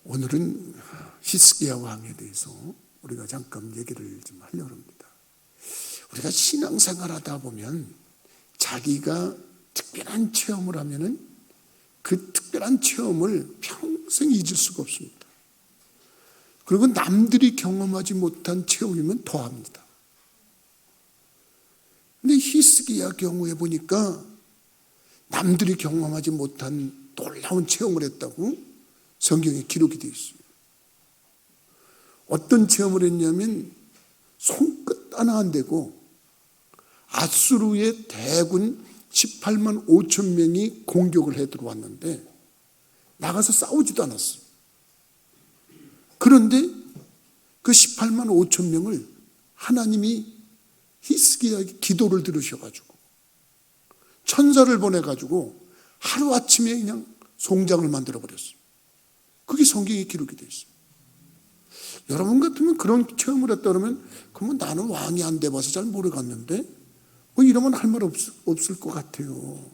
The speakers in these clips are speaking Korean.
오늘은 히스기야 왕에 대해서 우리가 잠깐 얘기를 좀 하려고 합니다. 우리가 신앙생활하다 보면 자기가 특별한 체험을 하면은 그 특별한 체험을 평생 잊을 수가 없습니다. 그리고 남들이 경험하지 못한 체험이면 더합니다. 근데 히스기야 경우에 보니까 남들이 경험하지 못한 놀라운 체험을 했다고 성경에 기록이 되어 있어요. 어떤 체험을 했냐면 손끝 하나 안 되고 아수르의 대군 18만 5천 명이 공격을 해 들어왔는데 나가서 싸우지도 않았어요. 그런데 그 18만 5천 명을 하나님이 히스기야의 기도를 들으셔가지고 천사를 보내가지고 하루아침에 그냥 송장을 만들어버렸어요. 그게 성경에 기록이 되어 있어요. 여러분 같으면 그런 체험을 했다 그러면 그러면 나는 왕이 안 돼봐서 잘 모르겠는데 뭐 이러면 할 말 없을 것 같아요.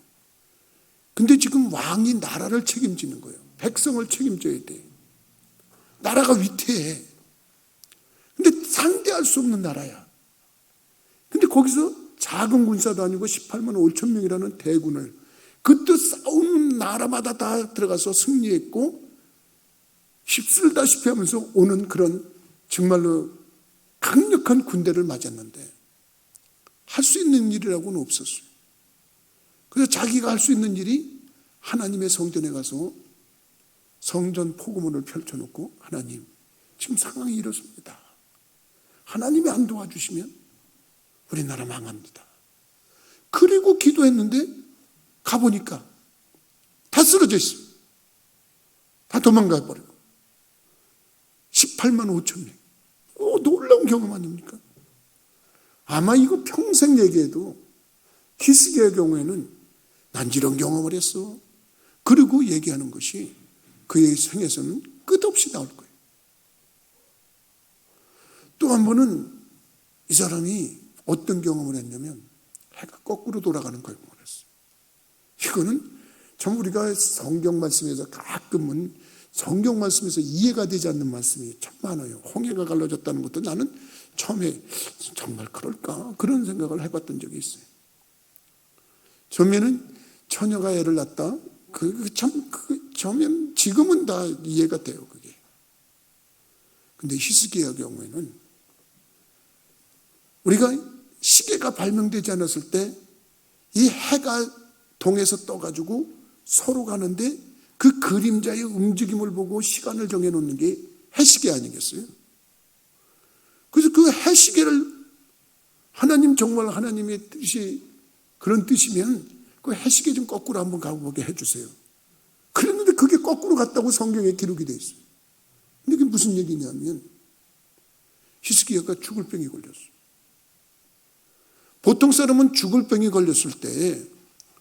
근데 지금 왕이 나라를 책임지는 거예요. 백성을 책임져야 돼. 나라가 위태해. 근데 상대할 수 없는 나라야. 근데 거기서 작은 군사도 아니고 18만 5천 명이라는 대군을 그때 싸우는 나라마다 다 들어가서 승리했고 휩쓸다시피 하면서 오는 그런 정말로 강력한 군대를 맞았는데 할 수 있는 일이라고는 없었어요. 그래서 자기가 할 수 있는 일이 하나님의 성전에 가서 성전 포고문을 펼쳐놓고 하나님 지금 상황이 이렇습니다. 하나님이 안 도와주시면 우리나라 망합니다. 그리고 기도했는데 가보니까 다 쓰러져 있어요. 다 도망가 버리고 18만 5천 명. 놀라운 경험 아닙니까? 아마 이거 평생 얘기해도 히스기야의 경우에는 난 이런 경험을 했어. 그리고 얘기하는 것이 그의 생에서는 끝없이 나올 거예요. 또 한 번은 이 사람이 어떤 경험을 했냐면 해가 거꾸로 돌아가는 경험을 했어요. 이거는 참 우리가 성경 말씀에서 가끔은 성경 말씀에서 이해가 되지 않는 말씀이 참 많아요. 홍해가 갈라졌다는 것도 나는 처음에 정말 그럴까? 그런 생각을 해봤던 적이 있어요. 처음에는 처녀가 애를 낳았다. 처음에는 지금은 다 이해가 돼요, 그게. 근데 히스기야 경우에는 우리가 시계가 발명되지 않았을 때 이 해가 동에서 떠가지고 서로 가는데 그 그림자의 움직임을 보고 시간을 정해놓는 게 해시계 아니겠어요? 그래서 그 해시계를 하나님 정말 하나님의 뜻이 그런 뜻이면 그 해시계 좀 거꾸로 한번 가보게 해주세요. 그랬는데 그게 거꾸로 갔다고 성경에 기록이 되어 있어요. 근데 그게 무슨 얘기냐면 히스기야가 죽을 병이 걸렸어요. 보통 사람은 죽을 병이 걸렸을 때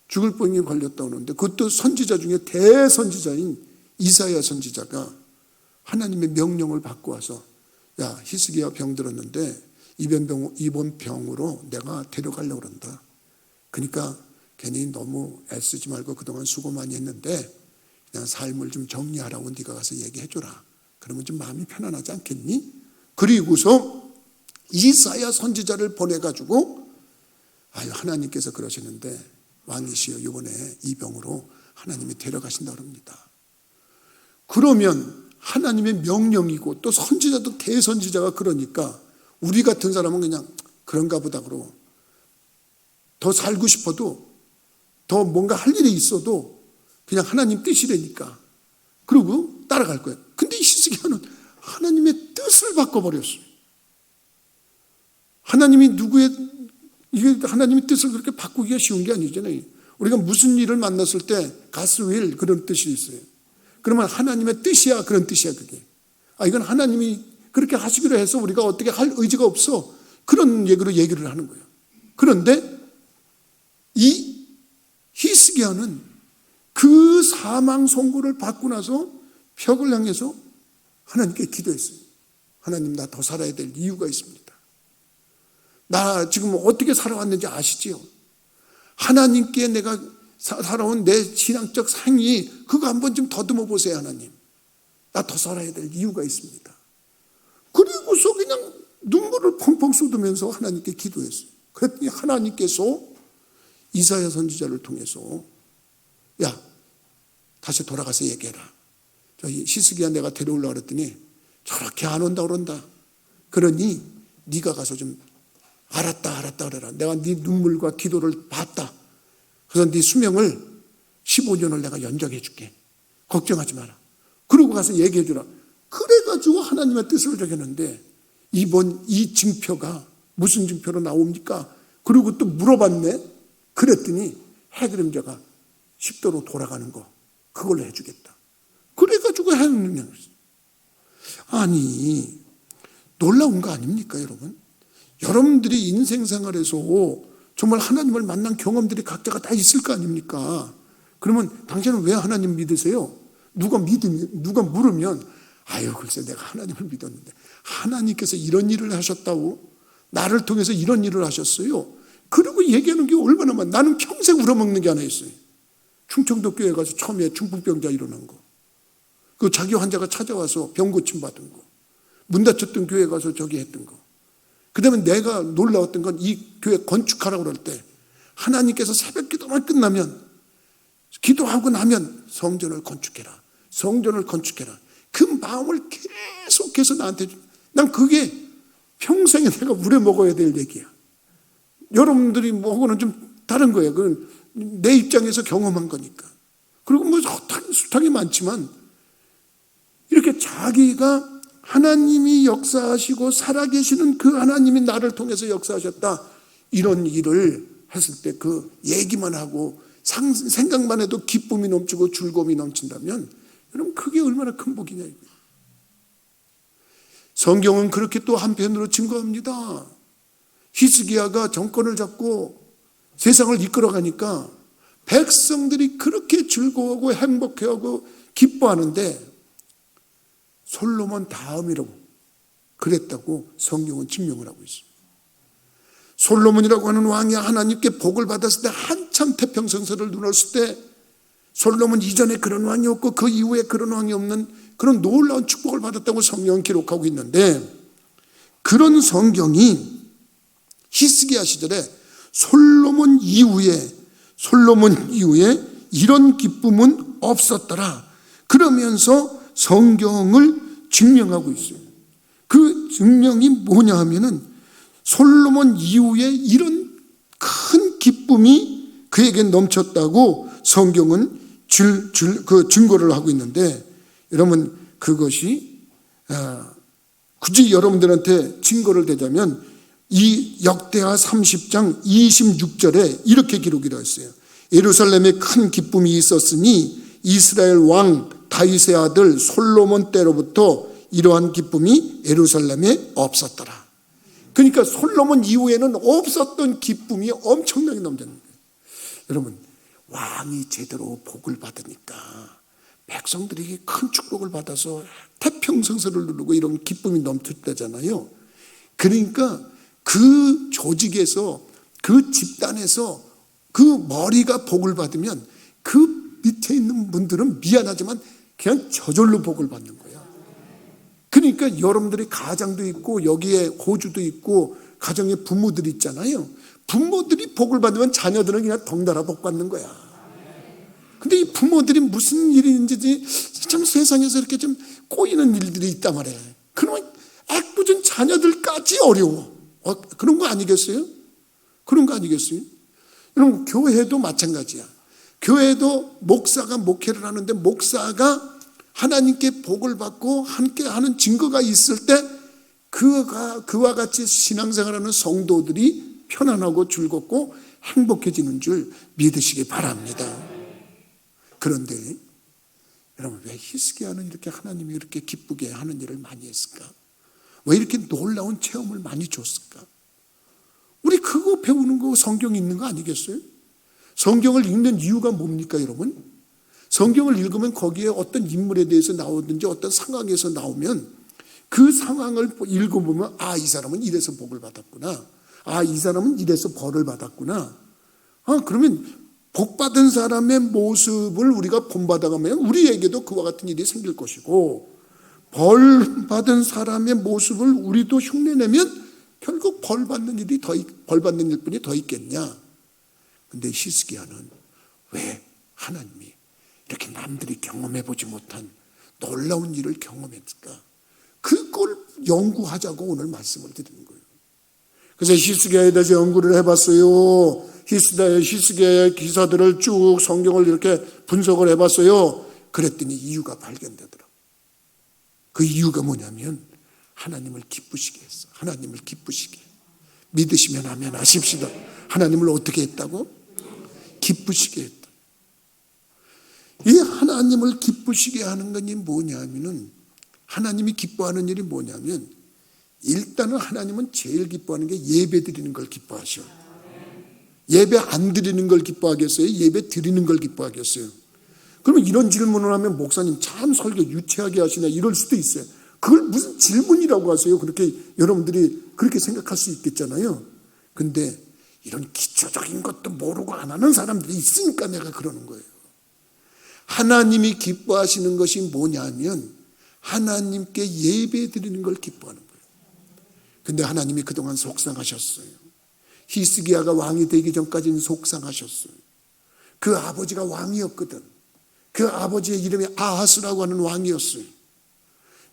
죽을 병이 걸렸다고 하는데 그것도 선지자 중에 대선지자인 이사야 선지자가 하나님의 명령을 받고 와서 야 히스기야 병 들었는데 이번 병으로 내가 데려가려고 그런다. 그러니까 괜히 너무 애쓰지 말고 그동안 수고 많이 했는데 그냥 삶을 좀 정리하라고 네가 가서 얘기해줘라. 그러면 좀 마음이 편안하지 않겠니? 그리고서 이사야 선지자를 보내가지고 아유 하나님께서 그러시는데 왕이시여 이번에 이 병으로 하나님이 데려가신다고 합니다. 그러면 하나님의 명령이고 또 선지자도 대선지자가 그러니까 우리 같은 사람은 그냥 그런가 보다 그러고 더 살고 싶어도 더 뭔가 할 일이 있어도 그냥 하나님 뜻이라니까 그러고 따라갈 거예요. 근데 히스기야는 하나님의 뜻을 바꿔버렸어요. 하나님이 이게 하나님의 뜻을 그렇게 바꾸기가 쉬운 게 아니잖아요. 우리가 무슨 일을 만났을 때 God's will 그런 뜻이 있어요. 그러면 하나님의 뜻이야 그런 뜻이야 그게. 이건 하나님이 그렇게 하시기로 해서 우리가 어떻게 할 의지가 없어. 그런 얘기를 하는 거예요. 그런데 이 히스기야는 그 사망 선고를 받고 나서 벽을 향해서 하나님께 기도했어요. 하나님 나 더 살아야 될 이유가 있습니다. 나 지금 어떻게 살아왔는지 아시지요? 하나님께 내가 살아온 내 신앙적 상이 그거 한번 좀 더듬어 보세요 하나님. 나 더 살아야 될 이유가 있습니다. 그리고서 그냥 눈물을 펑펑 쏟으면서 하나님께 기도했어요. 그랬더니 하나님께서 이사야 선지자를 통해서 야, 다시 돌아가서 얘기해라. 저희 히스기야 내가 데려오려고 그랬더니 저렇게 안 온다 그런다. 그러니 네가 가서 좀 알았다 그래라. 내가 네 눈물과 기도를 봤다. 그래서 네 수명을 15년을 내가 연장해 줄게. 걱정하지 마라. 그러고 가서 얘기해 주라. 그래가지고 하나님의 뜻을 적였는데 이번 이 증표가 무슨 증표로 나옵니까? 그리고 또 물어봤네. 그랬더니 해그림자가 10도로 돌아가는 거 그걸로 해주겠다. 그래가지고 하는 능력이 있어요. 아니 놀라운 거 아닙니까 여러분? 여러분들이 인생생활에서 정말 하나님을 만난 경험들이 각자가 다 있을 거 아닙니까? 그러면 당신은 왜 하나님 믿으세요? 누가 물으면 아유 글쎄 내가 하나님을 믿었는데 하나님께서 이런 일을 하셨다고? 나를 통해서 이런 일을 하셨어요? 그리고 얘기하는 게 얼마나 많아. 나는 평생 울어먹는 게 하나 있어요. 충청도 교회 가서 처음에 중풍병자 일어난 거. 그 자기 환자가 찾아와서 병 고침 받은 거. 문 닫혔던 교회 가서 저기 했던 거. 그 다음에 내가 놀라웠던 건 이 교회 건축하라고 그럴 때 하나님께서 새벽 기도만 끝나면 기도하고 나면 성전을 건축해라. 성전을 건축해라. 그 마음을 계속해서 나한테 난 그게 평생에 내가 우려먹어야 될 얘기야. 여러분들이 뭐하고는 좀 다른 거예요. 그건 내 입장에서 경험한 거니까. 그리고 뭐 수탁이 많지만 이렇게 자기가 하나님이 역사하시고 살아계시는 그 하나님이 나를 통해서 역사하셨다. 이런 일을 했을 때 그 얘기만 하고 생각만 해도 기쁨이 넘치고 즐거움이 넘친다면 여러분 그게 얼마나 큰 복이냐 이거예요. 성경은 그렇게 또 한편으로 증거합니다. 히스기야가 정권을 잡고 세상을 이끌어가니까 백성들이 그렇게 즐거워하고 행복해하고 기뻐하는데 솔로몬 다음이라고 그랬다고 성경은 증명을 하고 있습니다. 솔로몬이라고 하는 왕이 하나님께 복을 받았을 때 한참 태평성서를 눈었을 때 솔로몬 이전에 그런 왕이 없고 그 이후에 그런 왕이 없는 그런 놀라운 축복을 받았다고 성경은 기록하고 있는데 그런 성경이 히스기야 시절에 솔로몬 이후에 이런 기쁨은 없었더라. 그러면서 성경을 증명하고 있어요. 그 증명이 뭐냐 하면은 솔로몬 이후에 이런 큰 기쁨이 그에게 넘쳤다고 성경은 증거를 하고 있는데 여러분 그것이 굳이 여러분들한테 증거를 대자면 이 역대하 30장 26절에 이렇게 기록이 되어 있어요. 예루살렘에 큰 기쁨이 있었으니 이스라엘 왕 다윗의 아들 솔로몬 때로부터 이러한 기쁨이 예루살렘에 없었더라. 그러니까 솔로몬 이후에는 없었던 기쁨이 엄청나게 넘쳤는 거예요. 여러분 왕이 제대로 복을 받으니까 백성들이 큰 축복을 받아서 태평성서를 누르고 이런 기쁨이 넘쳤다잖아요. 그러니까 그 조직에서 그 집단에서 그 머리가 복을 받으면 그 밑에 있는 분들은 미안하지만 그냥 저절로 복을 받는 거예요. 그러니까 여러분들이 가장도 있고 여기에 호주도 있고 가정에 부모들이 있잖아요. 부모들이 복을 받으면 자녀들은 그냥 덩달아 복 받는 거야. 근데 이 부모들이 무슨 일인지 참 세상에서 이렇게 좀 꼬이는 일들이 있단 말이에요. 그러면 애꿎은 자녀들까지 어려워. 그런 거 아니겠어요? 그런 거 아니겠어요? 여러분 교회도 마찬가지야. 교회도 목사가 목회를 하는데 목사가 하나님께 복을 받고 함께 하는 증거가 있을 때 그와 같이 신앙생활하는 성도들이 편안하고 즐겁고 행복해지는 줄 믿으시기 바랍니다. 그런데 여러분 왜 히스기야는 이렇게 하나님이 이렇게 기쁘게 하는 일을 많이 했을까? 왜 이렇게 놀라운 체험을 많이 줬을까? 우리 그거 배우는 거 성경에 있는 거 아니겠어요? 성경을 읽는 이유가 뭡니까 여러분? 성경을 읽으면 거기에 어떤 인물에 대해서 나오든지 어떤 상황에서 나오면 그 상황을 읽어보면 이 사람은 이래서 복을 받았구나. 이 사람은 이래서 벌을 받았구나. 그러면 복받은 사람의 모습을 우리가 본받아가면 우리에게도 그와 같은 일이 생길 것이고 벌 받은 사람의 모습을 우리도 흉내내면 결국 벌 받는 일뿐이 더 있겠냐. 근데 히스기야는 왜 하나님이 이렇게 남들이 경험해보지 못한 놀라운 일을 경험했을까? 그걸 연구하자고 오늘 말씀을 드리는 거예요. 그래서 히스기야에 대해서 연구를 해봤어요. 히스기야의 기사들을 쭉 성경을 이렇게 분석을 해봤어요. 그랬더니 이유가 발견되더라고요. 그 이유가 뭐냐면 하나님을 기쁘시게 했어. 하나님을 기쁘시게. 믿으시면 아멘 하십시다. 하나님을 어떻게 했다고? 기쁘시게 했다. 이 하나님을 기쁘시게 하는 것이 뭐냐면은, 하나님이 기뻐하는 일이 뭐냐면, 일단은 하나님은 제일 기뻐하는 게 예배 드리는 걸 기뻐하셔. 예배 안 드리는 걸 기뻐하겠어요? 예배 드리는 걸 기뻐하겠어요? 그러면 이런 질문을 하면 목사님 참 설교 유치하게 하시네 이럴 수도 있어요. 그걸 무슨 질문이라고 하세요? 그렇게 여러분들이 그렇게 생각할 수 있겠잖아요. 근데 이런 기초적인 것도 모르고 안 하는 사람들이 있으니까 내가 그러는 거예요. 하나님이 기뻐하시는 것이 뭐냐면 하나님께 예배 드리는 걸 기뻐하는 거예요. 근데 하나님이 그동안 속상하셨어요. 히스기야가 왕이 되기 전까지는 속상하셨어요. 그 아버지가 왕이었거든. 그 아버지의 이름이 아하스라고 하는 왕이었어요.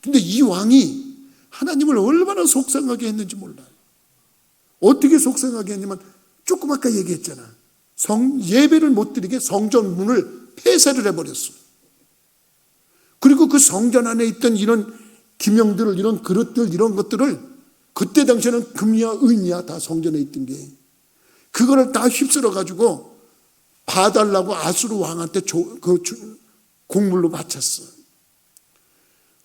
근데 이 왕이 하나님을 얼마나 속상하게 했는지 몰라요. 어떻게 속상하게 했냐면 조금 아까 얘기했잖아. 예배를 못 드리게 성전 문을 폐쇄를 해버렸어요. 그리고 그 성전 안에 있던 이런 기명들을, 이런 그릇들, 이런 것들을 그때 당시에는 금이야 은이야 다 성전에 있던 게 그거를 다 휩쓸어 가지고 봐달라고 아수르 왕한테 공물로 바쳤어.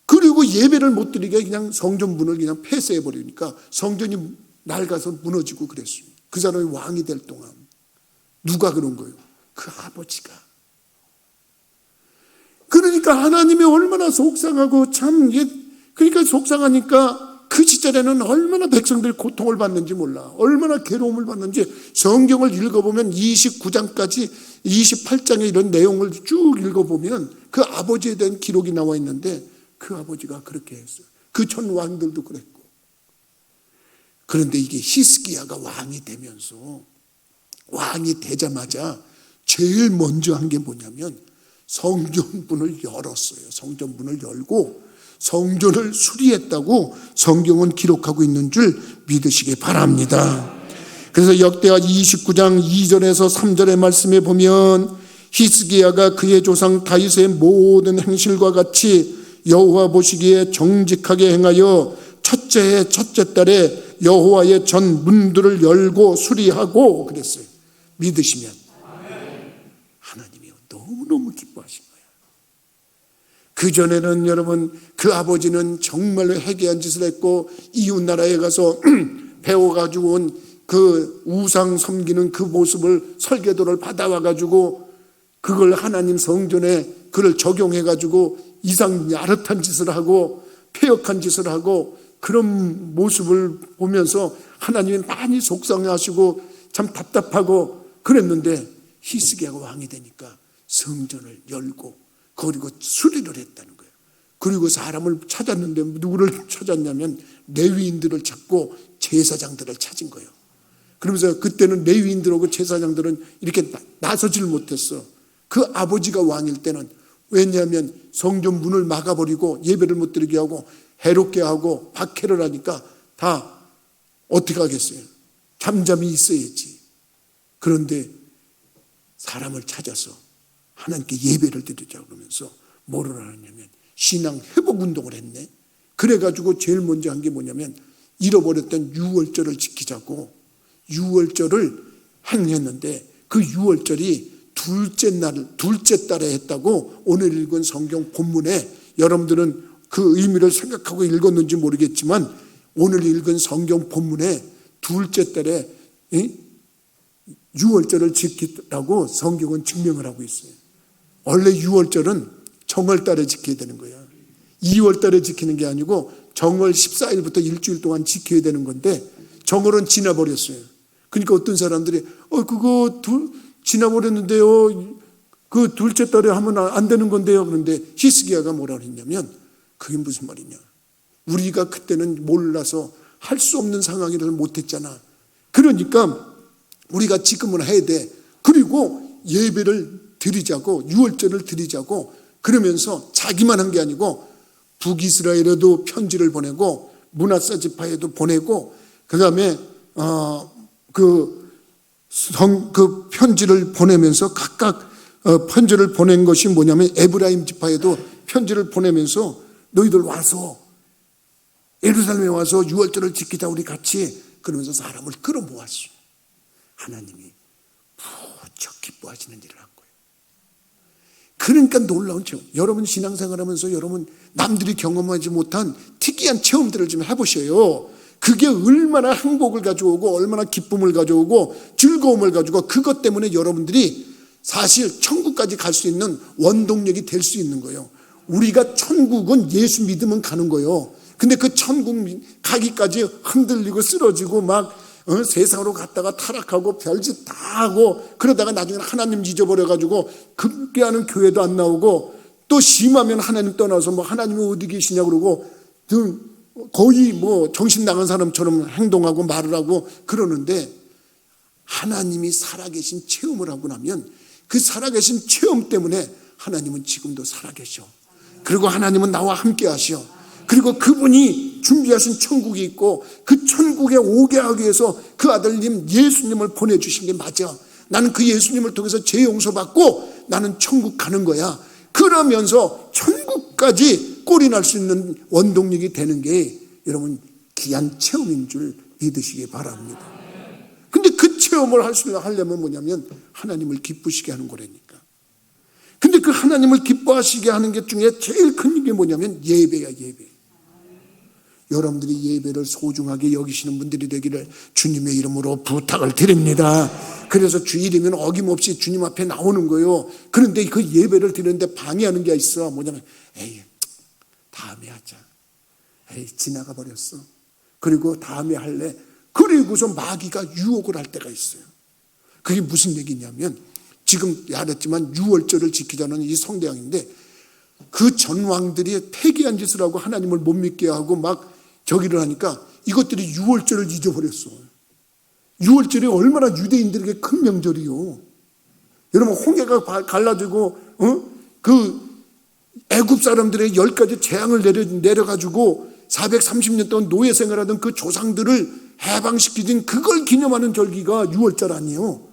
그리고 예배를 못 드리게 그냥 성전 문을 그냥 폐쇄해 버리니까 성전이 낡아서 무너지고 그랬어요. 그 사람이 왕이 될 동안 누가 그런 거예요? 그 아버지가. 그러니까 하나님이 얼마나 속상하고 참 그러니까 속상하니까 그 시절에는 얼마나 백성들이 고통을 받는지 몰라. 얼마나 괴로움을 받는지 성경을 읽어보면 29장까지 28장의 이런 내용을 쭉 읽어보면 그 아버지에 대한 기록이 나와 있는데 그 아버지가 그렇게 했어요. 그 전 왕들도 그랬고. 그런데 이게 히스기야가 왕이 되면서 왕이 되자마자 제일 먼저 한 게 뭐냐면 성전문을 열었어요. 성전문을 열고 성전을 수리했다고 성경은 기록하고 있는 줄 믿으시기 바랍니다. 그래서 역대하 29장 2절에서 3절의 말씀에 보면 히스기야가 그의 조상 다윗의 모든 행실과 같이 여호와 보시기에 정직하게 행하여 첫째 해 첫째 달에 여호와의 전 문들을 열고 수리하고 그랬어요. 믿으시면 하나님이 너무너무 기뻐하신 거예요. 그전에는 여러분 그 아버지는 정말로 해괴한 짓을 했고 이웃나라에 가서 배워가지고 온 그 우상 섬기는 그 모습을 설계도를 받아와가지고 그걸 하나님 성전에 그걸 적용해가지고 이상 야릇한 짓을 하고 폐역한 짓을 하고 그런 모습을 보면서 하나님이 많이 속상해하시고 참 답답하고 그랬는데 히스기야가 왕이 되니까 성전을 열고 그리고 수리를 했다는 거예요. 그리고 사람을 찾았는데 누구를 찾았냐면 레위인들을 찾고 제사장들을 찾은 거예요. 그러면서 그때는 레위인들하고 제사장들은 이렇게 나서질 못했어. 그 아버지가 왕일 때는. 왜냐하면 성전 문을 막아버리고 예배를 못 드리게 하고 해롭게 하고 박해를 하니까 다 어떻게 하겠어요? 잠잠히 있어야지. 그런데 사람을 찾아서 하나님께 예배를 드리자고 그러면서 뭐를 하냐면 신앙 회복 운동을 했네. 그래가지고 제일 먼저 한 게 뭐냐면 잃어버렸던 유월절을 지키자고 유월절을 행했는데 그 유월절이 둘째 달에 했다고 오늘 읽은 성경 본문에 여러분들은 그 의미를 생각하고 읽었는지 모르겠지만 오늘 읽은 성경 본문에 둘째 달에 유월절을 지키라고 성경은 증명을 하고 있어요. 원래 유월절은 정월달에 지켜야 되는 거야. 2월달에 지키는 게 아니고 정월 14일부터 일주일 동안 지켜야 되는 건데 정월은 지나버렸어요. 그러니까 어떤 사람들이 그거 지나버렸는데요. 그 둘째 달에 하면 안 되는 건데요. 그런데 히스기야가 뭐라고 했냐면 그게 무슨 말이냐? 우리가 그때는 몰라서 할 수 없는 상황이라서 못했잖아. 그러니까 우리가 지금은 해야 돼. 그리고 예배를 드리자고, 유월절을 드리자고 그러면서 자기만 한 게 아니고 북이스라엘에도 편지를 보내고 므낫세 지파에도 보내고, 그 다음에 그 편지를 보내면서 각각 편지를 보낸 것이 뭐냐면 에브라임 지파에도 편지를 보내면서 너희들 와서 예루살렘에 와서 유월절을 지키자 우리 같이, 그러면서 사람을 끌어모았어. 하나님이 무척 기뻐하시는 일을 한 거예요. 그러니까 놀라운 체험. 여러분 신앙생활하면서 여러분 남들이 경험하지 못한 특이한 체험들을 좀 해보셔요. 그게 얼마나 행복을 가져오고 얼마나 기쁨을 가져오고 즐거움을 가지고, 그것 때문에 여러분들이 사실 천국까지 갈 수 있는 원동력이 될 수 있는 거예요. 우리가 천국은 예수 믿으면 가는 거예요. 근데 그 천국 가기까지 흔들리고 쓰러지고 막 세상으로 갔다가 타락하고 별짓 다 하고 그러다가 나중에는 하나님 잊어버려가지고 급기야는 교회도 안 나오고, 또 심하면 하나님 떠나서 뭐 하나님이 어디 계시냐 그러고 거의 뭐 정신 나간 사람처럼 행동하고 말을 하고 그러는데, 하나님이 살아계신 체험을 하고 나면 그 살아계신 체험 때문에 하나님은 지금도 살아계셔. 그리고 하나님은 나와 함께 하셔. 그리고 그분이 준비하신 천국이 있고 그 천국에 오게 하기 위해서 그 아들님 예수님을 보내주신 게 맞아. 나는 그 예수님을 통해서 죄 용서받고 나는 천국 가는 거야. 그러면서 천국까지 꼴이 날 수 있는 원동력이 되는 게 여러분 귀한 체험인 줄 믿으시기 바랍니다. 근데 그 체험을 하려면 뭐냐면 하나님을 기쁘시게 하는 거라니까. 근데 그 하나님을 기뻐하시게 하는 게 중에 제일 큰 게 뭐냐면 예배야, 예배. 여러분들이 예배를 소중하게 여기시는 분들이 되기를 주님의 이름으로 부탁을 드립니다. 그래서 주일이면 어김없이 주님 앞에 나오는 거예요. 그런데 그 예배를 드리는데 방해하는 게 있어. 뭐냐면 에이 다음에 하자. 에이 지나가 버렸어. 그리고 다음에 할래. 그리고서 마귀가 유혹을 할 때가 있어요. 그게 무슨 얘기냐면 지금 말했지만 유월절을 지키자는 이 성대왕인데 그 전왕들이 패기한 짓을 하고 하나님을 못 믿게 하고 막 저기를 하니까 이것들이 유월절을 잊어버렸어. 유월절이 얼마나 유대인들에게 큰 명절이요. 여러분 홍해가 갈라지고 그 애굽 사람들의 10가지 재앙을 내려가지고 430년 동안 노예 생활하던 그 조상들을 해방시키진 그걸 기념하는 절기가 유월절 아니에요.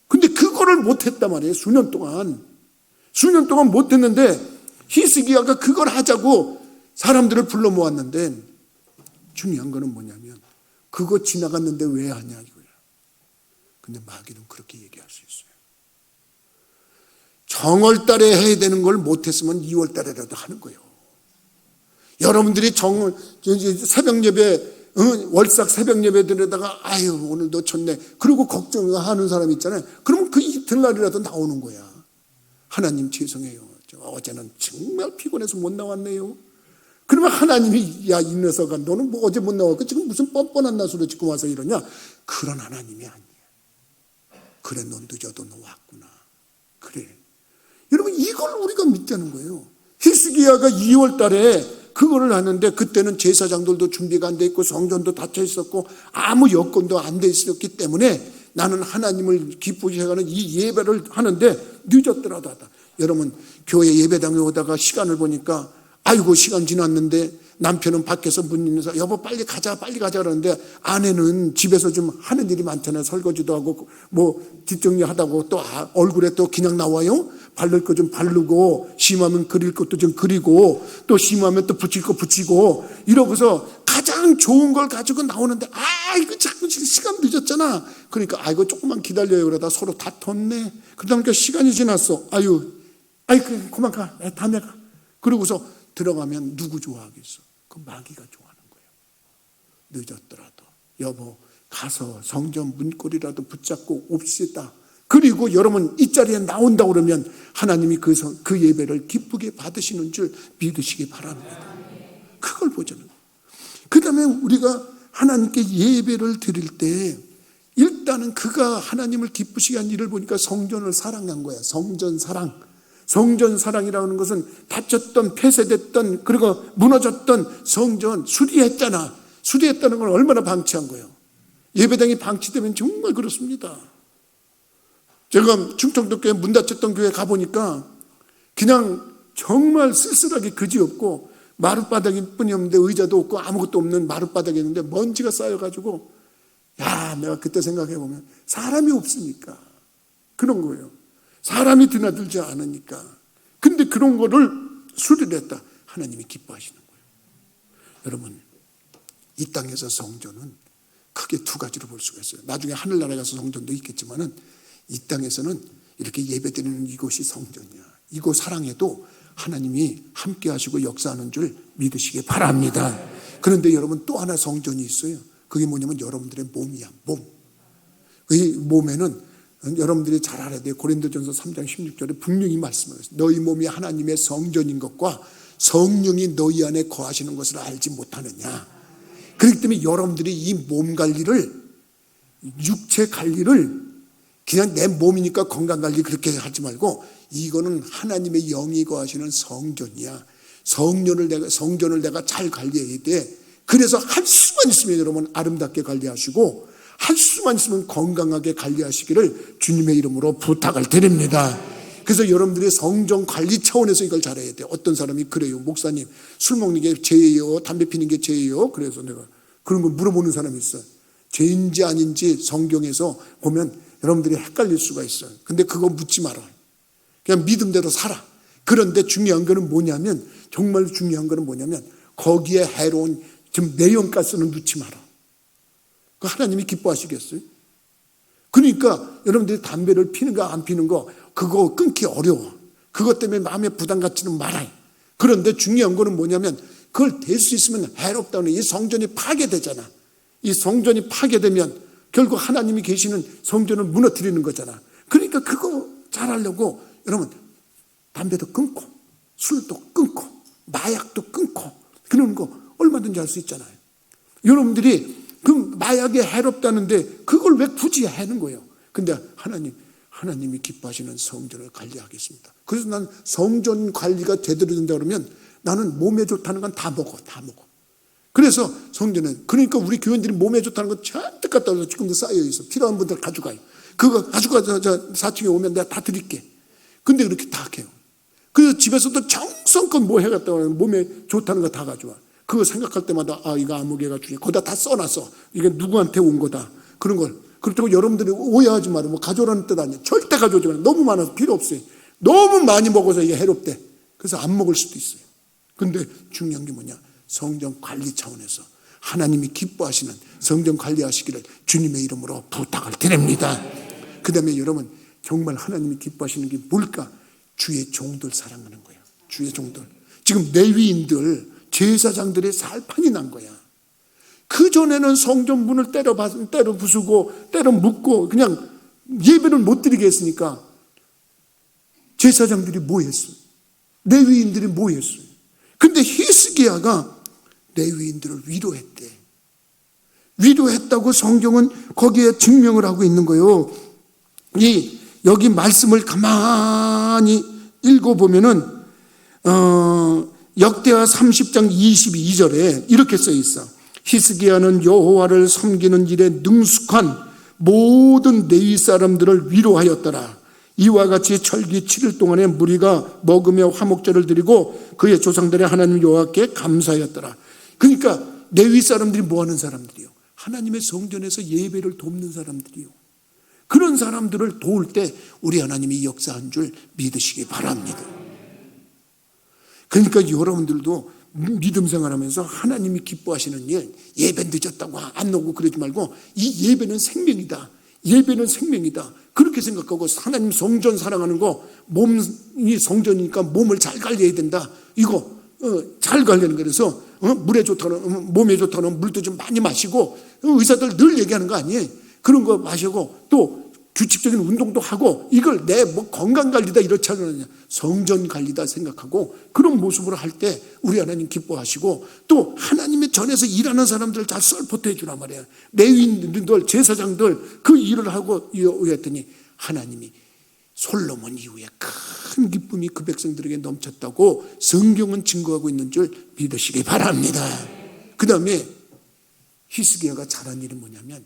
근데 그거를 못했단 말이에요. 수년 동안 못했는데 히스기야가 그걸 하자고 사람들을 불러 모았는데 중요한 거는 뭐냐면 그거 지나갔는데 왜 하냐 이거야. 근데 마귀는 그렇게 얘기할 수 있어요. 정월달에 해야 되는 걸 못했으면 2월달에라도 하는 거예요. 여러분들이 새벽 예배 월삭 새벽 예배 드리다가 아유 오늘 놓쳤네 그리고 걱정하는 사람 있잖아요. 그러면 그 이튿날이라도 나오는 거야. 하나님 죄송해요. 어제는 정말 피곤해서 못 나왔네요. 그러면 하나님이 야 이 녀석아 너는 뭐 어제 못 나왔고 지금 무슨 뻔뻔한 낯으로 지금 와서 이러냐. 그런 하나님이 아니야. 그래 넌 늦어도 너 왔구나. 그래. 여러분 이걸 우리가 믿자는 거예요. 히스기야가 2월 달에 그거를 하는데 그때는 제사장들도 준비가 안 돼 있고 성전도 닫혀 있었고 아무 여건도 안 돼 있었기 때문에 나는 하나님을 기쁘게 하는 이 예배를 하는데 늦었더라도 하다. 여러분 교회 예배당에 오다가 시간을 보니까 아이고 시간 지났는데 남편은 밖에서 문 열면서 여보 빨리 가자 그러는데 아내는 집에서 좀 하는 일이 많잖아요. 설거지도 하고 뭐 뒷정리하다고 또 얼굴에 또 그냥 나와요. 바를 거 좀 바르고 심하면 그릴 것도 좀 그리고 또 심하면 또 붙일 거 붙이고 이러고서 가장 좋은 걸 가지고 나오는데 이거 자꾸 시간 늦었잖아. 그러니까 이거 조금만 기다려요. 그러다 서로 다퉜네. 그러다 보니까 시간이 지났어. 그만 가. 다음에 가. 그러고서 들어가면 누구 좋아하겠어? 그 마귀가 좋아하는 거예요. 늦었더라도 여보 가서 성전 문고리라도 붙잡고 옵시다. 그리고 여러분 이 자리에 나온다 그러면 하나님이 그 예배를 기쁘게 받으시는 줄 믿으시기 바랍니다. 그걸 보자는 거예요. 그 다음에 우리가 하나님께 예배를 드릴 때 일단은 그가 하나님을 기쁘시게 한 일을 보니까 성전을 사랑한 거야. 성전 사랑. 성전 사랑이라는 것은 다쳤던, 폐쇄됐던, 그리고 무너졌던 성전 수리했잖아. 수리했다는 건 얼마나 방치한 거예요. 예배당이 방치되면 정말 그렇습니다. 제가 충청도 교회 문 닫혔던 교회 가보니까 그냥 정말 쓸쓸하게 그지없고 마룻바닥일 뿐이 없는데 의자도 없고 아무것도 없는 마룻바닥이 있는데 먼지가 쌓여가지고, 야, 내가 그때 생각해보면 사람이 없으니까 그런 거예요. 사람이 드나들지 않으니까. 근데 그런 거를 수리를 했다. 하나님이 기뻐하시는 거예요. 여러분, 이 땅에서 성전은 크게 두 가지로 볼 수가 있어요. 나중에 하늘나라에 가서 성전도 있겠지만은 이 땅에서는 이렇게 예배드리는 이곳이 성전이야. 이곳 사랑해도 하나님이 함께 하시고 역사하는 줄 믿으시기 바랍니다. 그런데 여러분, 또 하나 성전이 있어요. 그게 뭐냐면 여러분들의 몸이야. 몸. 이 몸에는 여러분들이 잘 알아야 돼요. 고린도전서 3장 16절에 분명히 말씀하셨어요. 너희 몸이 하나님의 성전인 것과 성령이 너희 안에 거하시는 것을 알지 못하느냐. 그렇기 때문에 여러분들이 이 몸 관리를, 육체 관리를 그냥 내 몸이니까 건강 관리 그렇게 하지 말고, 이거는 하나님의 영이 거하시는 성전이야. 성전을 내가 잘 관리해야 돼. 그래서 할 수만 있으면 여러분 아름답게 관리하시고, 할 수만 있으면 건강하게 관리하시기를 주님의 이름으로 부탁을 드립니다. 그래서 여러분들이 성전 관리 차원에서 이걸 잘해야 돼요. 어떤 사람이 그래요. 목사님, 술 먹는 게 죄예요? 담배 피는 게 죄예요? 그래서 내가 그런 걸 물어보는 사람이 있어요. 죄인지 아닌지 성경에서 보면 여러분들이 헷갈릴 수가 있어요. 근데 그거 묻지 마라. 그냥 믿음대로 살아. 그런데 중요한 거는 뭐냐면, 정말 중요한 거는 뭐냐면, 거기에 해로운 지금 내연가스는 넣지 마라. 그 하나님이 기뻐하시겠어요? 그러니까 여러분들이 담배를 피는 거 안 피는 거 그거 끊기 어려워. 그것 때문에 마음에 부담 갖지는 말아요. 그런데 중요한 거는 뭐냐면, 그걸 될 수 있으면 해롭다는, 이 성전이 파괴되잖아. 이 성전이 파괴되면 결국 하나님이 계시는 성전을 무너뜨리는 거잖아. 그러니까 그거 잘하려고 여러분 담배도 끊고 술도 끊고 마약도 끊고 그런 거 얼마든지 할 수 있잖아요. 여러분들이 그 마약이 해롭다는데 그걸 왜 굳이 하는 거예요? 근데 하나님이 기뻐하시는 성전을 관리하겠습니다. 그래서 난 성전 관리가 제대로 된다 그러면 나는 몸에 좋다는 건 다 먹어. 그래서 성전은, 그러니까 우리 교인들이 몸에 좋다는 거 잔뜩 갖다 와서 지금도 쌓여 있어. 필요한 분들 가져가요. 그거 가져가서 4층에 오면 내가 다 드릴게. 근데 그렇게 다 해요. 그래서 집에서도 정성껏 뭐 해갔다 오면 몸에 좋다는 거 다 가져와. 그거 생각할 때마다 이거 아무개가 주냐. 거기다 다 써놨어. 이게 누구한테 온 거다. 그런 걸. 그렇다고 여러분들이 오해하지 말고 뭐 가져오라는 뜻 아니에요. 절대 가져오지 말아요. 너무 많아서 필요 없어요. 너무 많이 먹어서 이게 해롭대. 그래서 안 먹을 수도 있어요. 근데 중요한 게 뭐냐. 성전 관리 차원에서 하나님이 기뻐하시는 성전 관리하시기를 주님의 이름으로 부탁을 드립니다. 그 다음에 여러분, 정말 하나님이 기뻐하시는 게 뭘까? 주의 종들 사랑하는 거예요. 주의 종들. 지금 레위인들, 제사장들의 살판이 난 거야. 그전에는 성전 문을 때려 부수고 때려 묶고 그냥 예배를 못 드리게 했으니까 제사장들이 뭐 했어요? 레위인들이 뭐 했어요? 근데 히스기야가 레위인들을 위로했대. 위로했다고 성경은 거기에 증명을 하고 있는 거예요. 여기 말씀을 가만히 읽어보면은 역대하 30장 22절에 이렇게 써 있어. 히스기야는 여호와를 섬기는 일에 능숙한 모든 레위 사람들을 위로하였더라. 이와 같이 철기 7일 동안에 무리가 먹으며 화목제를 드리고 그의 조상들의 하나님 여호와께 감사하였더라. 그러니까 레위 사람들이 뭐 하는 사람들이요? 하나님의 성전에서 예배를 돕는 사람들이요. 그런 사람들을 도울 때 우리 하나님이 역사한 줄 믿으시기 바랍니다. 그러니까 여러분들도 믿음 생활하면서 하나님이 기뻐하시는 일, 예배 늦었다고 안 오고 그러지 말고 이 예배는 생명이다. 예배는 생명이다. 그렇게 생각하고 하나님 성전 사랑하는 거, 몸이 성전이니까 몸을 잘 관리해야 된다. 이거 잘 관리하는 거라서 물에 좋다는, 몸에 좋다는 물도 좀 많이 마시고, 의사들 늘 얘기하는 거 아니에요. 그런 거 마시고 또 규칙적인 운동도 하고, 이걸 내 뭐 건강 관리다 이렇지 않느냐, 성전 관리다 생각하고 그런 모습으로 할 때 우리 하나님 기뻐하시고, 또 하나님의 전에서 일하는 사람들 잘 서포트해 주란 말이에요. 레위인들, 제사장들 그 일을 하고 했더니 하나님이 솔로몬 이후에 큰 기쁨이 그 백성들에게 넘쳤다고 성경은 증거하고 있는 줄 믿으시기 바랍니다. 그 다음에 히스기야가 잘한 일이 뭐냐면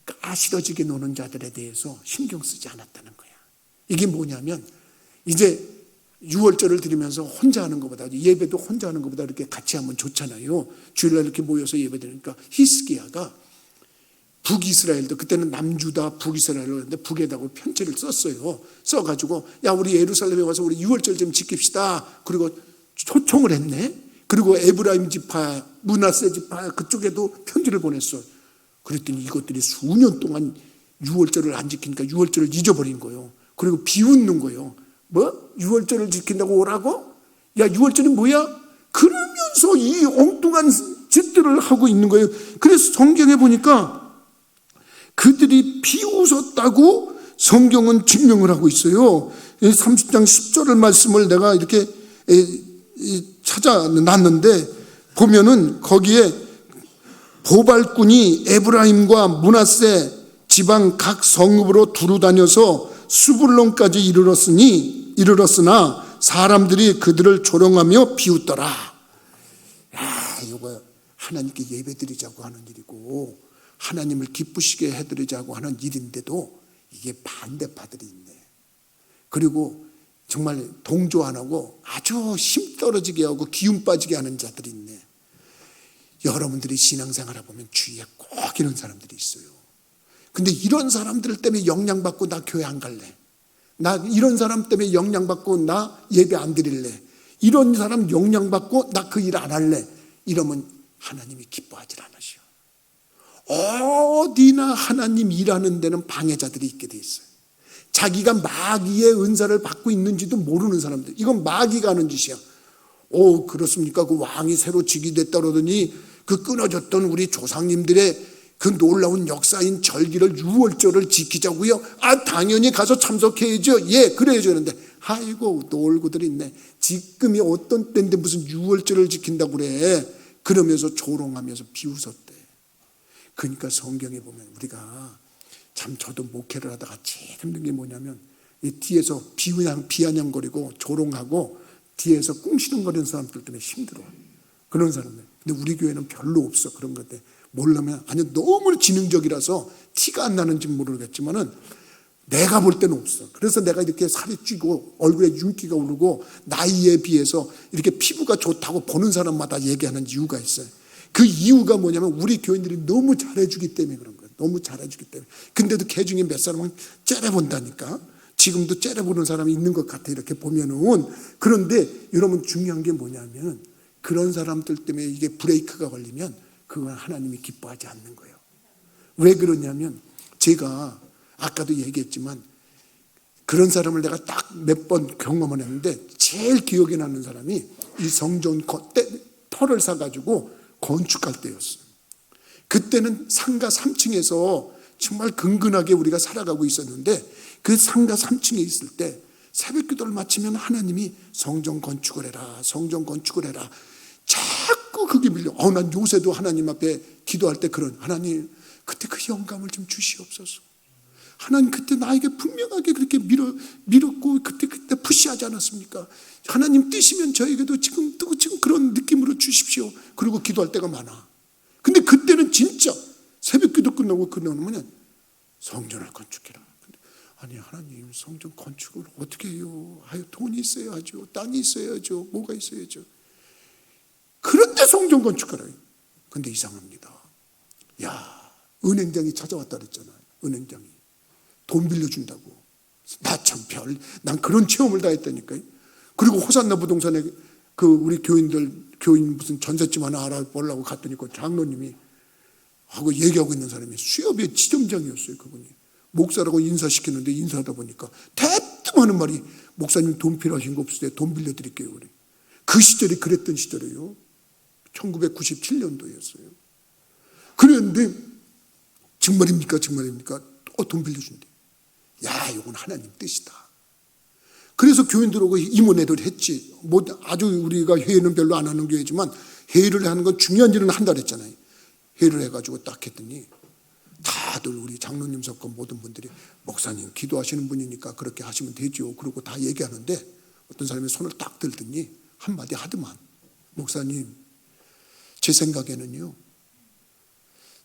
까시러지게 노는 자들에 대해서 신경 쓰지 않았다는 거야. 이게 뭐냐면 이제 유월절을 드리면서 혼자 하는 것보다, 예배도 혼자 하는 것보다 이렇게 같이 하면 좋잖아요. 주일날 이렇게 모여서 예배 드리니까 히스기야가 북이스라엘도, 그때는 남주다 북이스라엘로 했는데 북에다가 편지를 썼어요. 써가지고 야, 우리 예루살렘에 와서 우리 유월절 좀 지킵시다. 그리고 초청을 했네. 그리고 에브라임 지파, 므낫세 지파 그쪽에도 편지를 보냈어. 그랬더니 이것들이 수년 동안 유월절을 안 지키니까 유월절을 잊어버린 거예요. 그리고 비웃는 거예요. 뭐? 유월절을 지킨다고 오라고? 야, 유월절이 뭐야? 그러면서 이 엉뚱한 짓들을 하고 있는 거예요. 그래서 성경에 보니까 그들이 비웃었다고 성경은 증명을 하고 있어요. 30장 10절 말씀을 내가 이렇게 찾아놨는데 보면은 거기에 보발꾼이 에브라임과 므낫세 지방 각 성읍으로 두루 다녀서 수불론까지 이르렀으나 사람들이 그들을 조롱하며 비웃더라. 야, 이거 하나님께 예배드리자고 하는 일이고 하나님을 기쁘시게 해드리자고 하는 일인데도 이게 반대파들이 있네. 그리고 정말 동조 안 하고 아주 힘 떨어지게 하고 기운 빠지게 하는 자들이 있네. 여러분들이 신앙생활을 보면 주위에 꼭 이런 사람들이 있어요. 근데 이런 사람들 때문에 영향받고 나 교회 안 갈래. 나 이런 사람 때문에 영향받고 나 예배 안 드릴래. 이런 사람 영향받고 나 그 일 안 할래. 이러면 하나님이 기뻐하지 않으셔. 어디나 하나님 일하는 데는 방해자들이 있게 돼 있어요. 자기가 마귀의 은사를 받고 있는지도 모르는 사람들. 이건 마귀가 하는 짓이야. 오, 그렇습니까? 그 왕이 새로 즉위됐다 그러더니 그 끊어졌던 우리 조상님들의 그 놀라운 역사인 절기를 유월절을 지키자고요? 아, 당연히 가서 참석해야죠. 예, 그래야죠. 그런데 아이고 놀고들 있네. 지금이 어떤 때인데 무슨 유월절을 지킨다고 그래. 그러면서 조롱하면서 비웃었대. 그러니까 성경에 보면 우리가 참, 저도 목회를 하다가 제일 힘든 게 뭐냐면 이 뒤에서 비아냥거리고 조롱하고 뒤에서 꿍시렁거리는 사람들 때문에 힘들어. 그런 사람들. 근데 우리 교회는 별로 없어. 그런 건데 모르면, 아니 너무 지능적이라서 티가 안 나는지 모르겠지만은 내가 볼 때는 없어. 그래서 내가 이렇게 살이 찌고 얼굴에 윤기가 오르고 나이에 비해서 이렇게 피부가 좋다고 보는 사람마다 얘기하는 이유가 있어요. 그 이유가 뭐냐면 우리 교인들이 너무 잘해주기 때문에 그런 거예요. 너무 잘해주기 때문에. 근데도 개 중에 몇 사람은 째려본다니까. 지금도 째려보는 사람이 있는 것 같아, 이렇게 보면은. 그런데 여러분, 중요한 게 뭐냐면 그런 사람들 때문에 이게 브레이크가 걸리면 그건 하나님이 기뻐하지 않는 거예요. 왜 그러냐면 제가 아까도 얘기했지만 그런 사람을 내가 딱 몇 번 경험을 했는데 제일 기억에 남는 사람이 이 성전 터를 사가지고 건축할 때였어요. 그때는 상가 3층에서 정말 근근하게 우리가 살아가고 있었는데 그 상가 3층에 있을 때 새벽 기도를 마치면 하나님이 성전 건축을 해라, 성전 건축을 해라. 자꾸 그게 밀려. 난 요새도 하나님 앞에 기도할 때 그런, 하나님 그때 그 영감을 좀 주시옵소서. 하나님 그때 나에게 분명하게 그렇게 밀었고 그때 푸시하지 않았습니까? 하나님 뜨시면 저에게도 지금 그런 느낌으로 주십시오. 그리고 기도할 때가 많아. 근데 그때는 진짜 새벽 기도 끝나고 그러면 성전을 건축해라. 근데 아니 하나님 성전 건축을 어떻게 해요? 돈이 있어야죠. 땅이 있어야죠. 뭐가 있어야죠. 그런데 성전 건축하라요. 근데 이상합니다. 야, 은행장이 찾아왔다 그랬잖아요. 은행장이 돈 빌려준다고. 난 그런 체험을 다 했다니까요. 그리고 호산나 부동산에 그 우리 교인 무슨 전셋집 하나 알아보려고 갔더니 그 장로님이 하고 얘기하고 있는 사람이 수협의 지점장이었어요. 그분이 목사라고 인사시키는데 인사하다 보니까 대뜸 하는 말이, 목사님 돈 필요하신 거 없으세요? 돈 빌려드릴게요. 그래. 그 시절이 그랬던 시절이에요. 1997년도였어요. 그랬는데 정말입니까? 돈 빌려준대. 야, 이건 하나님 뜻이다. 그래서 교인들하고 임원회를 했지. 뭐 아주 우리가 회의는 별로 안 하는 교회지만 회의를 하는 건 중요한 일은 한다 그랬잖아요. 회의를 해가지고 딱 했더니 다들 우리 장로님 섞고 모든 분들이 목사님 기도하시는 분이니까 그렇게 하시면 되죠. 그러고 다 얘기하는데 어떤 사람이 손을 딱 들더니 한마디 하더만, 목사님 제 생각에는요,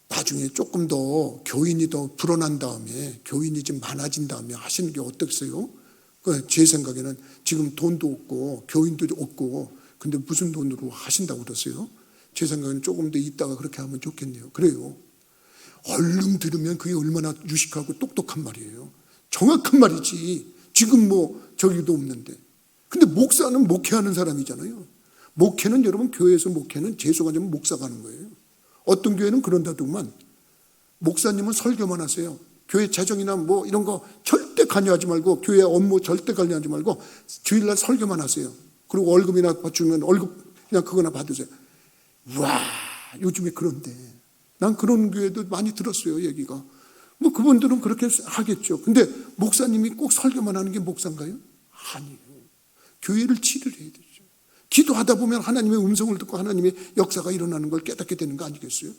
나중에 조금 더 교인이 더 불어난 다음에, 교인이 좀 많아진 다음에 하시는 게 어떻겠어요? 제 생각에는 지금 돈도 없고 교인도 없고 근데 무슨 돈으로 하신다고 그러세요? 제 생각에는 조금 더 있다가 그렇게 하면 좋겠네요. 그래요. 얼른 들으면 그게 얼마나 유식하고 똑똑한 말이에요. 정확한 말이지. 지금 뭐 저기도 없는데. 근데 목사는 목회하는 사람이잖아요. 목회는 여러분, 교회에서 목회는 재수가 되면 목사가 하는 거예요. 어떤 교회는 그런다더만, 목사님은 설교만 하세요. 교회 재정이나 뭐 이런 거 절대 관여하지 말고, 교회 업무 절대 관여하지 말고 주일날 설교만 하세요. 그리고 월급이나 주면 월급 그냥 그거나 받으세요. 와, 요즘에 그런데 난 그런 교회도 많이 들었어요. 얘기가 뭐 그분들은 그렇게 하겠죠. 근데 목사님이 꼭 설교만 하는 게 목사인가요? 아니에요. 교회를 치료를 해야 되죠. 기도하다 보면 하나님의 음성을 듣고 하나님의 역사가 일어나는 걸 깨닫게 되는 거 아니겠어요?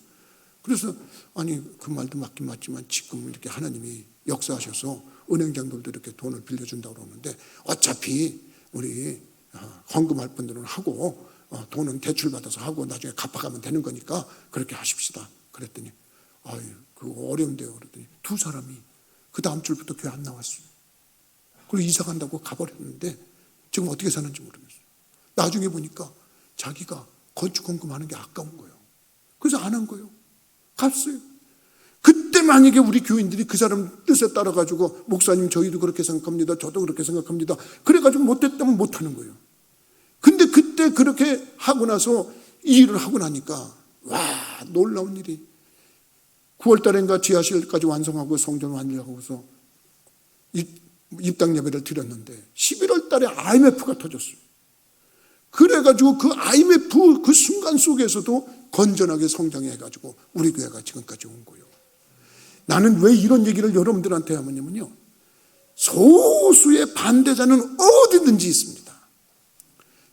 그래서 아니 그 말도 맞긴 맞지만 지금 이렇게 하나님이 역사하셔서 은행장들도 이렇게 돈을 빌려준다고 그러는데 어차피 우리 헌금할 분들은 하고 돈은 대출받아서 하고 나중에 갚아가면 되는 거니까 그렇게 하십시다. 그랬더니 아유 그거 어려운데요. 그랬더니 두 사람이 그 다음 주부터 교회 안 나왔어요. 그리고 이사 간다고 가버렸는데 지금 어떻게 사는지 모르겠어요. 나중에 보니까 자기가 건축 헌금하는 게 아까운 거예요. 그래서 안 한 거예요. 갔어요. 그때 만약에 우리 교인들이 그 사람 뜻에 따라가지고 목사님 저희도 그렇게 생각합니다. 저도 그렇게 생각합니다. 그래가지고 못했다면 못하는 거예요. 근데 그때 그렇게 하고 나서 이 일을 하고 나니까 와 놀라운 일이 9월 달인가 지하실까지 완성하고 성전 완료하고서 입당 예배를 드렸는데 11월 달에 IMF가 터졌어요. 그래가지고 그 IMF 그 순간 속에서도 건전하게 성장해가지고 우리 교회가 지금까지 온 거예요. 나는 왜 이런 얘기를 여러분들한테 하냐면요, 소수의 반대자는 어디든지 있습니다.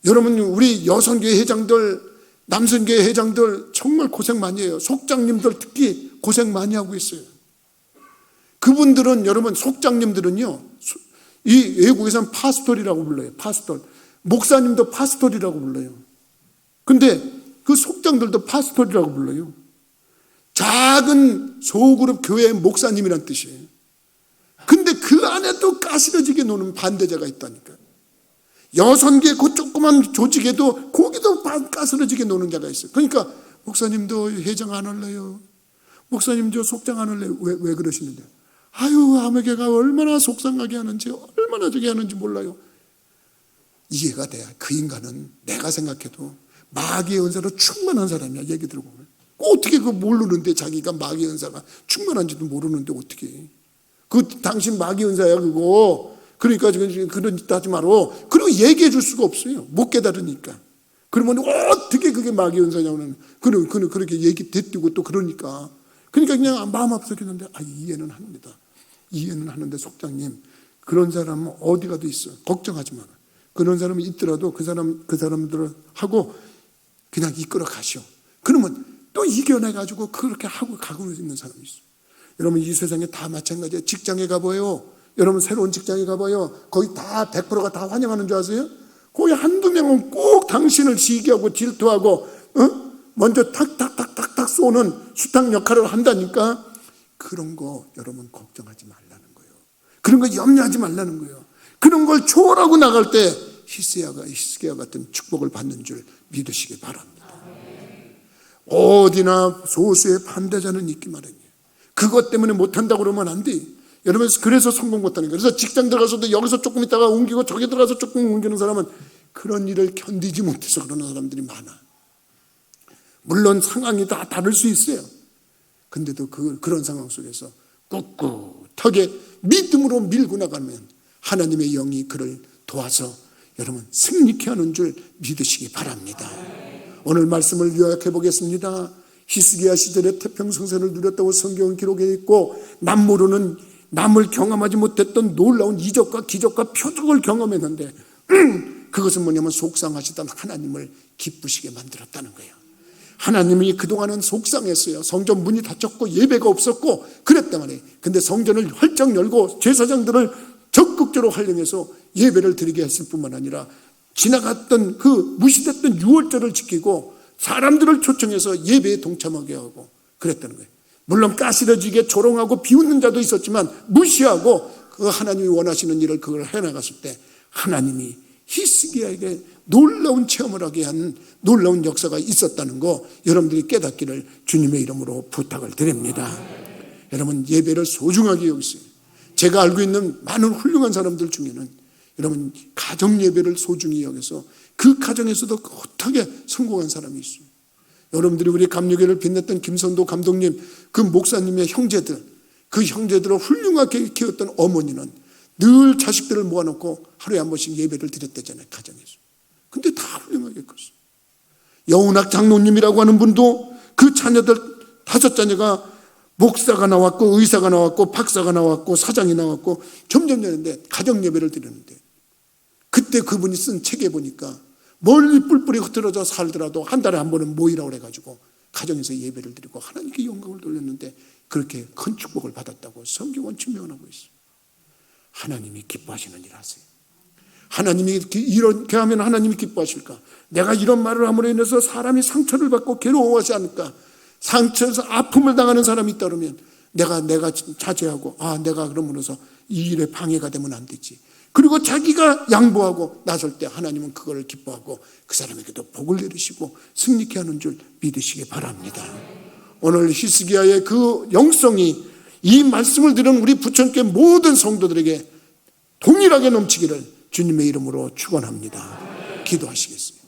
여러분 우리 여성교회 회장들, 남성교회 회장들 정말 고생 많이 해요. 속장님들 특히 고생 많이 하고 있어요. 그분들은 여러분 속장님들은요, 이 외국에서는 파스톨이라고 불러요. 파스톨. 목사님도 파스톨이라고 불러요. 근데 그 속장들도 파스톨이라고 불러요. 작은 소그룹 교회의 목사님이란 뜻이에요. 근데 그 안에 또 까스러지게 노는 반대자가 있다니까요. 여선계 그 조그만 조직에도 거기도 까스러지게 노는 자가 있어요. 그러니까 목사님도 회장 안 할래요. 목사님도 속장 안 할래요. 왜 그러시는데? 아유 아메개가 얼마나 속상하게 하는지 얼마나 저게 하는지 몰라요. 이해가 돼. 그 인간은 내가 생각해도 마귀의 은사로 충만한 사람이야. 얘기 들어보면 어떻게 그거 모르는데, 자기가 마귀의 은사가 충만한지도 모르는데 어떻게 그 당신 마귀의 은사야 그거. 그러니까 지금 그런 짓 하지 마라. 그리고 얘기해 줄 수가 없어요. 못 깨달으니까. 그러면 어떻게 그게 마귀의 은사냐고는 그렇게 얘기 대뜨고 또 그러니까 그냥 마음 아프겠는데 이해는 합니다. 이해는 하는데 속장님 그런 사람은 어디 가도 있어. 걱정하지 마라. 그런 사람이 있더라도 그 사람들을 하고 그냥 이끌어 가시오. 그러면 또 이겨내가지고 그렇게 하고 가고 있는 사람이 있어요. 여러분 이 세상에 다 마찬가지예요. 직장에 가봐요. 여러분 새로운 직장에 가봐요. 거의 다 100%가 다 환영하는 줄 아세요? 거기 한두 명은 꼭 당신을 시기하고 질투하고 먼저 탁탁탁탁탁 쏘는 수탁 역할을 한다니까. 그런 거 여러분 걱정하지 말라는 거예요. 그런 거 염려하지 말라는 거예요. 그런 걸 초월하고 나갈 때 히스기야 같은 축복을 받는 줄 믿으시기 바랍니다. 어디나 소수의 반대자는 있기 마련이에요. 그것 때문에 못한다고 그러면 안 돼. 여러분 그래서 성공 못하는 거예요. 그래서 직장 들어가서도 여기서 조금 있다가 옮기고 저기 들어가서 조금 옮기는 사람은 그런 일을 견디지 못해서 그러는 사람들이 많아. 물론 상황이 다 다를 수 있어요. 근데도 그런 상황 속에서 꿋꿋하게 믿음으로 밀고 나가면 하나님의 영이 그를 도와서 여러분 승리케 하는 줄 믿으시기 바랍니다. 오늘 말씀을 요약해 보겠습니다. 히스기야 시절에 태평성세를 누렸다고 성경은 기록해 있고 남모르는 남을 경험하지 못했던 놀라운 이적과 기적과 표적을 경험했는데 그것은 뭐냐면 속상하시던 하나님을 기쁘시게 만들었다는 거예요. 하나님이 그동안은 속상했어요. 성전 문이 닫혔고 예배가 없었고 그랬단 말이에요. 근데 성전을 활짝 열고 제사장들을 적극적으로 활용해서 예배를 드리게 했을 뿐만 아니라 지나갔던 그 무시됐던 유월절을 지키고 사람들을 초청해서 예배에 동참하게 하고 그랬다는 거예요. 물론 까시러지게 조롱하고 비웃는 자도 있었지만 무시하고 그 하나님이 원하시는 일을 그걸 해나갔을 때 하나님이 히스기야에게 놀라운 체험을 하게 한 놀라운 역사가 있었다는 거 여러분들이 깨닫기를 주님의 이름으로 부탁을 드립니다. 여러분, 예배를 소중하게 여기세요. 제가 알고 있는 많은 훌륭한 사람들 중에는 여러분 가정 예배를 소중히 여겨서 그 가정에서도 어떻게 성공한 사람이 있어요. 여러분들이 우리 감리교회를 빛냈던 김선도 감독님, 그 목사님의 형제들, 그 형제들을 훌륭하게 키웠던 어머니는 늘 자식들을 모아놓고 하루에 한 번씩 예배를 드렸대잖아요, 가정에서. 근데 다 훌륭하게 컸어요. 여운학 장로님이라고 하는 분도 그 자녀들 5자녀가 목사가 나왔고 의사가 나왔고 박사가 나왔고 사장이 나왔고 점점 되는데 가정 예배를 드렸는데 그때 그분이 쓴 책에 보니까 멀리 뿔뿔이 흩어져 살더라도 한 달에 한 번은 모이라고 그래가지고 가정에서 예배를 드리고 하나님께 영광을 돌렸는데 그렇게 큰 축복을 받았다고 성경은 증명하고 있어요. 하나님이 기뻐하시는 일 하세요. 하나님이 이렇게 하면 하나님이 기뻐하실까? 내가 이런 말을 함으로 인해서 사람이 상처를 받고 괴로워하지 않을까? 상처에서 아픔을 당하는 사람이 있다 그러면 내가 자제하고 내가 그러면서 이 일에 방해가 되면 안 되지. 그리고 자기가 양보하고 나설 때 하나님은 그걸 기뻐하고 그 사람에게도 복을 내리시고 승리케 하는 줄 믿으시기 바랍니다. 오늘 히스기야의 그 영성이 이 말씀을 들은 우리 부천교회 모든 성도들에게 동일하게 넘치기를 주님의 이름으로 축원합니다. 기도하시겠습니다.